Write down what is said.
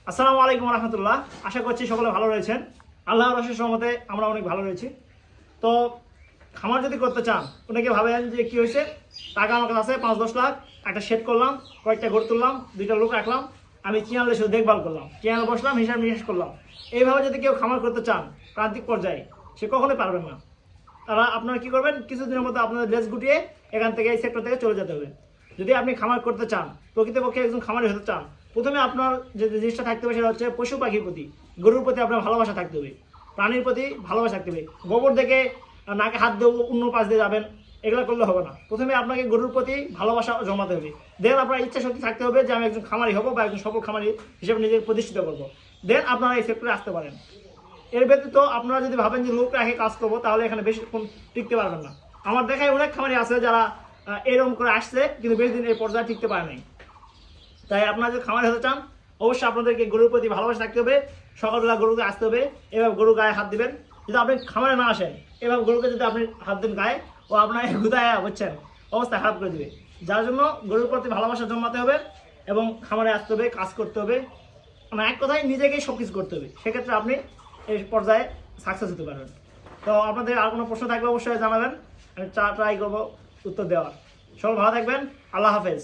আসসালামু আলাইকুম রহমতুল্লাহ। আশা করছি সকলে ভালো রয়েছেন। আল্লাহর অশেষ রহমতে আমরা অনেক ভালো রয়েছি। তো খামার যদি করতে চান, অনেকে ভাবেন যে কী হয়েছে, টাকা আমার কাছে আছে 5-10 লাখ, একটা শেড করলাম, কয়েকটা ঘর তুললাম, 2টা লোক রাখলাম, আমি চিয়ালে শুধু দেখভাল করলাম, চিয়ালে বসলাম, হিসাব নিকাশ করলাম। এইভাবে যদি কেউ খামার করতে চান প্রান্তিক পর্যায়ে, সে কখনোই পারবেন না। তারা আপনারা কী করবেন, কিছুদিনের মধ্যে আপনাদের লেজ গুটিয়ে এখান থেকে এই সেক্টর থেকে চলে যেতে হবে। যদি আপনি খামার করতে চান, প্রকৃতপক্ষে একজন খামারি হতে চান, প্রথমে আপনার যে জিনিসটা থাকতে হবে সেটা হচ্ছে পশু পাখির প্রতি, গরুর প্রতি আপনার ভালোবাসা থাকতে হবে, প্রাণীর প্রতি ভালোবাসা থাকতে হবে। গোবর দেখে নাকে হাত দিয়ে অন্য পাশ দিয়ে যাবেন, এগুলো করলে হবে না। প্রথমে আপনাকে গরুর প্রতি ভালোবাসা জমাতে হবে। দেন আপনার ইচ্ছা শক্তি থাকতে হবে যে আমি একজন খামারি হবো বা একজন সফল খামারি হিসেবে নিজেকে প্রতিষ্ঠিত করবো। দেন আপনারা এই সেক্টরে আসতে পারেন। এর ব্যতীত আপনারা যদি ভাবেন যে লোক রেখে কাজ করবো, তাহলে এখানে বেশিক্ষণ টিকতে পারবেন না। আমার দেখায় অনেক খামারি আছে যারা এরকম করে আসছে, কিন্তু বেশি দিন এই পর্যায়ে টিকতে পারে নাই। তাই আপনারা যদি খামারি হতে চান, অবশ্যই আপনাদেরকে গরুর প্রতি ভালোবাসা থাকতে হবে। সকালবেলা গরুকে আসতে হবে, এভাবে গরু গায়ে হাত দিবেন। যদি আপনি খামারে না আসেন, এভাবে গরুকে যদি আপনি হাত দেন গায়ে, ও আপনার গুদায় বুঝছেন অবস্থা খারাপ করে দেবে। যার জন্য গরুর প্রতি ভালোবাসা জন্মাতে হবে এবং খামারে আসতে হবে, কাজ করতে হবে। মানে এক কথায় নিজেকেই সব কিছু করতে হবে। সেক্ষেত্রে আপনি এই পর্যায়ে সাকসেস হতে পারবেন। তো আপনাদের আর কোনো প্রশ্ন থাকলে অবশ্যই জানাবেন, আমি ট্রাই করবো উত্তর দেওয়ার। সবাই ভালো থাকবেন। আল্লাহ হাফেজ।